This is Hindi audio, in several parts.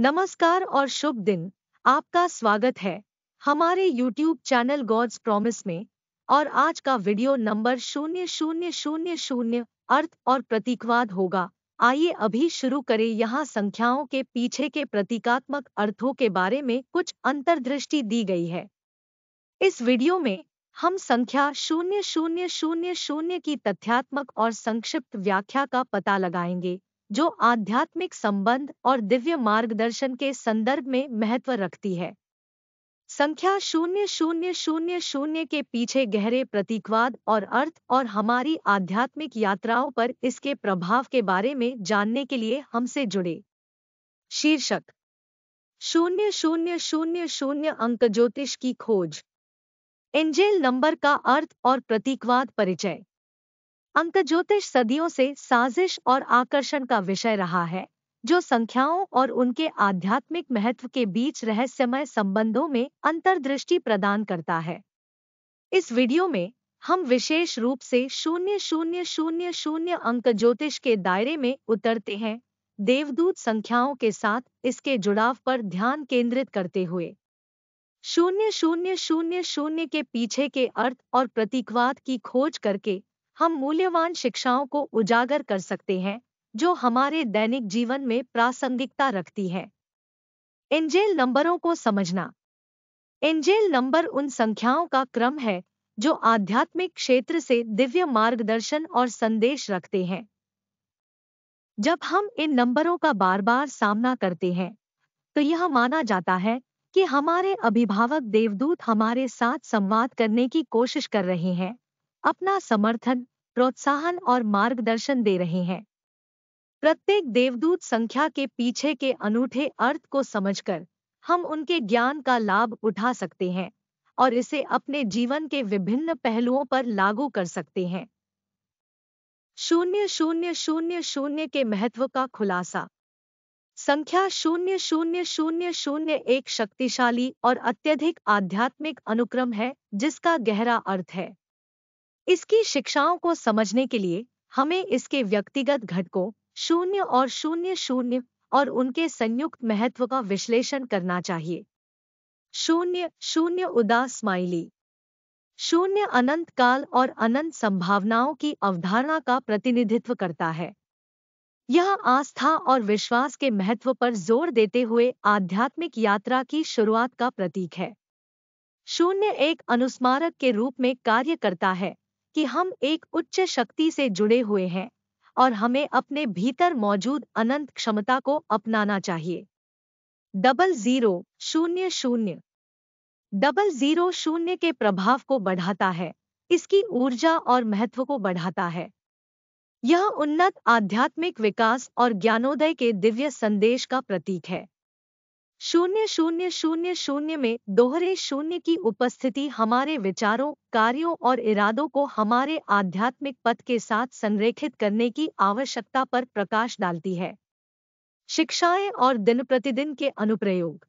नमस्कार और शुभ दिन। आपका स्वागत है हमारे YouTube चैनल गॉड्स प्रॉमिस में। और आज का वीडियो नंबर 0000 अर्थ और प्रतीकवाद होगा। आइए अभी शुरू करें। यहाँ संख्याओं के पीछे के प्रतीकात्मक अर्थों के बारे में कुछ अंतर्दृष्टि दी गई है। इस वीडियो में हम संख्या 0000 की तथ्यात्मक और संक्षिप्त व्याख्या का पता लगाएंगे, जो आध्यात्मिक संबंध और दिव्य मार्गदर्शन के संदर्भ में महत्व रखती है। संख्या 0000 के पीछे गहरे प्रतीकवाद और अर्थ और हमारी आध्यात्मिक यात्राओं पर इसके प्रभाव के बारे में जानने के लिए हमसे जुड़े। शीर्षक 0000 अंक ज्योतिष की खोज। एंजेल नंबर का अर्थ और प्रतीकवाद परिचय। अंक ज्योतिष सदियों से साजिश और आकर्षण का विषय रहा है, जो संख्याओं और उनके आध्यात्मिक महत्व के बीच रहस्यमय संबंधों में अंतर्दृष्टि प्रदान करता है। इस वीडियो में हम विशेष रूप से 0000 अंक ज्योतिष के दायरे में उतरते हैं, देवदूत संख्याओं के साथ इसके जुड़ाव पर ध्यान केंद्रित करते हुए। 0000 के पीछे के अर्थ और प्रतीकवाद की खोज करके हम मूल्यवान शिक्षाओं को उजागर कर सकते हैं, जो हमारे दैनिक जीवन में प्रासंगिकता रखती है। एंजेल नंबरों को समझना। एंजेल नंबर उन संख्याओं का क्रम है जो आध्यात्मिक क्षेत्र से दिव्य मार्गदर्शन और संदेश रखते हैं। जब हम इन नंबरों का बार बार सामना करते हैं, तो यह माना जाता है कि हमारे अभिभावक देवदूत हमारे साथ संवाद करने की कोशिश कर रहे हैं, अपना समर्थन, प्रोत्साहन और मार्गदर्शन दे रहे हैं। प्रत्येक देवदूत संख्या के पीछे के अनूठे अर्थ को समझकर हम उनके ज्ञान का लाभ उठा सकते हैं और इसे अपने जीवन के विभिन्न पहलुओं पर लागू कर सकते हैं। 0000 के महत्व का खुलासा। संख्या 0000 एक शक्तिशाली और अत्यधिक आध्यात्मिक अनुक्रम है, जिसका गहरा अर्थ है। इसकी शिक्षाओं को समझने के लिए हमें इसके व्यक्तिगत घटकों 0 और 00 और उनके संयुक्त महत्व का विश्लेषण करना चाहिए। 00 उदास स्माइली। 0 अनंत काल और अनंत संभावनाओं की अवधारणा का प्रतिनिधित्व करता है। यह आस्था और विश्वास के महत्व पर जोर देते हुए आध्यात्मिक यात्रा की शुरुआत का प्रतीक है। 0 एक अनुस्मारक के रूप में कार्य करता है कि हम एक उच्च शक्ति से जुड़े हुए हैं और हमें अपने भीतर मौजूद अनंत क्षमता को अपनाना चाहिए। 00 000 के प्रभाव को बढ़ाता है, इसकी ऊर्जा और महत्व को बढ़ाता है। यह उन्नत आध्यात्मिक विकास और ज्ञानोदय के दिव्य संदेश का प्रतीक है। 0000 में दोहरे शून्य की उपस्थिति हमारे विचारों, कार्यों और इरादों को हमारे आध्यात्मिक पथ के साथ संरेखित करने की आवश्यकता पर प्रकाश डालती है। शिक्षाएं और दिन प्रतिदिन के अनुप्रयोग।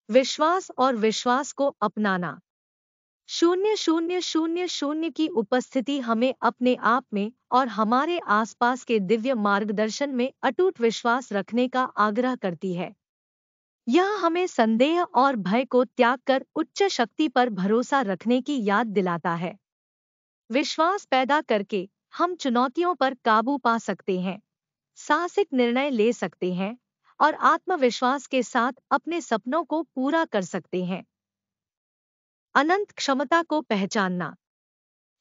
विश्वास और विश्वास को अपनाना। 0000 की उपस्थिति हमें अपने आप में और हमारे आसपास के दिव्य मार्गदर्शन में अटूट विश्वास रखने का आग्रह करती है। यह हमें संदेह और भय को त्याग कर उच्च शक्ति पर भरोसा रखने की याद दिलाता है। विश्वास पैदा करके हम चुनौतियों पर काबू पा सकते हैं, साहसिक निर्णय ले सकते हैं और आत्मविश्वास के साथ अपने सपनों को पूरा कर सकते हैं। अनंत क्षमता को पहचानना।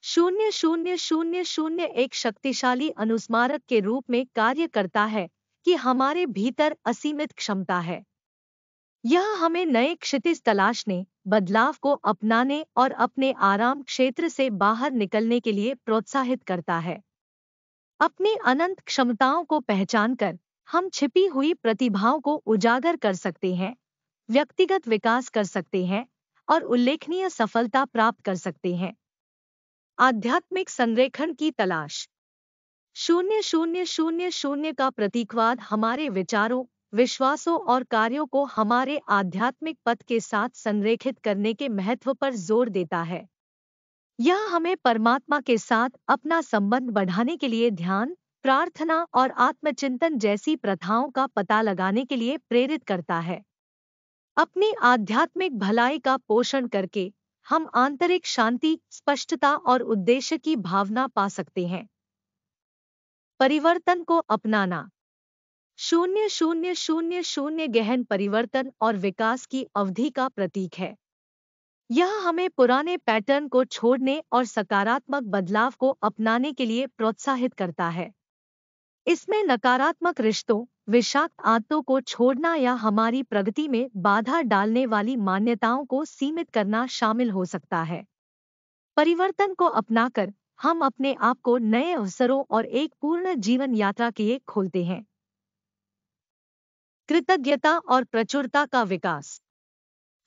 0000 एक शक्तिशाली अनुस्मारक के रूप में कार्य करता है कि हमारे भीतर असीमित क्षमता है। यह हमें नए क्षितिज तलाशने, बदलाव को अपनाने और अपने आराम क्षेत्र से बाहर निकलने के लिए प्रोत्साहित करता है। अपनी अनंत क्षमताओं को पहचानकर हम छिपी हुई प्रतिभाओं को उजागर कर सकते हैं, व्यक्तिगत विकास कर सकते हैं और उल्लेखनीय सफलता प्राप्त कर सकते हैं। आध्यात्मिक संरेखण की तलाश। 0000 का प्रतीकवाद हमारे विचारों, विश्वासों और कार्यों को हमारे आध्यात्मिक पथ के साथ संरेखित करने के महत्व पर जोर देता है। यह हमें परमात्मा के साथ अपना संबंध बढ़ाने के लिए ध्यान, प्रार्थना और आत्मचिंतन जैसी प्रथाओं का पता लगाने के लिए प्रेरित करता है। अपनी आध्यात्मिक भलाई का पोषण करके हम आंतरिक शांति, स्पष्टता और उद्देश्य की भावना पा सकते हैं। परिवर्तन को अपनाना। 0000 गहन परिवर्तन और विकास की अवधि का प्रतीक है। यह हमें पुराने पैटर्न को छोड़ने और सकारात्मक बदलाव को अपनाने के लिए प्रोत्साहित करता है। इसमें नकारात्मक रिश्तों, विषाक्त आदतों को छोड़ना या हमारी प्रगति में बाधा डालने वाली मान्यताओं को सीमित करना शामिल हो सकता है। परिवर्तन को अपनाकर हम अपने आप को नए अवसरों और एक पूर्ण जीवन यात्रा के लिए खोलते हैं। कृतज्ञता और प्रचुरता का विकास।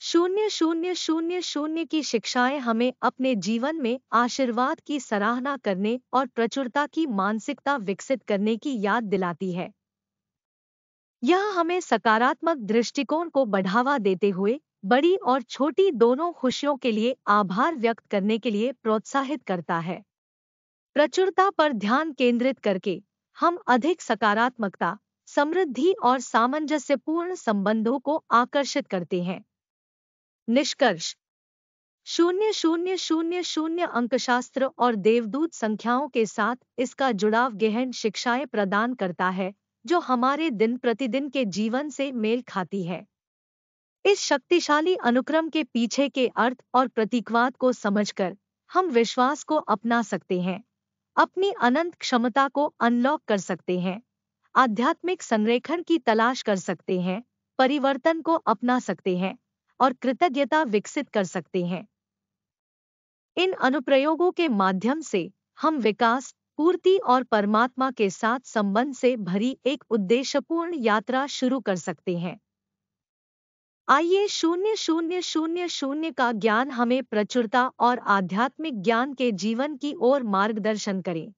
0000 की शिक्षाएं हमें अपने जीवन में आशीर्वाद की सराहना करने और प्रचुरता की मानसिकता विकसित करने की याद दिलाती है। यह हमें सकारात्मक दृष्टिकोण को बढ़ावा देते हुए बड़ी और छोटी दोनों खुशियों के लिए आभार व्यक्त करने के लिए प्रोत्साहित करता है। प्रचुरता पर ध्यान केंद्रित करके हम अधिक सकारात्मकता, समृद्धि और सामंजस्यपूर्ण संबंधों को आकर्षित करते हैं। निष्कर्ष। 0000 अंकशास्त्र और देवदूत संख्याओं के साथ इसका जुड़ाव गहन शिक्षाएं प्रदान करता है जो हमारे दिन प्रतिदिन के जीवन से मेल खाती है। इस शक्तिशाली अनुक्रम के पीछे के अर्थ और प्रतीकवाद को समझकर हम विश्वास को अपना सकते हैं, अपनी अनंत क्षमता को अनलॉक कर सकते हैं, आध्यात्मिक संरेखण की तलाश कर सकते हैं, परिवर्तन को अपना सकते हैं और कृतज्ञता विकसित कर सकते हैं। इन अनुप्रयोगों के माध्यम से हम विकास, पूर्ति और परमात्मा के साथ संबंध से भरी एक उद्देश्यपूर्ण यात्रा शुरू कर सकते हैं। आइए 0000 का ज्ञान हमें प्रचुरता और आध्यात्मिक ज्ञान के जीवन की ओर मार्गदर्शन करे।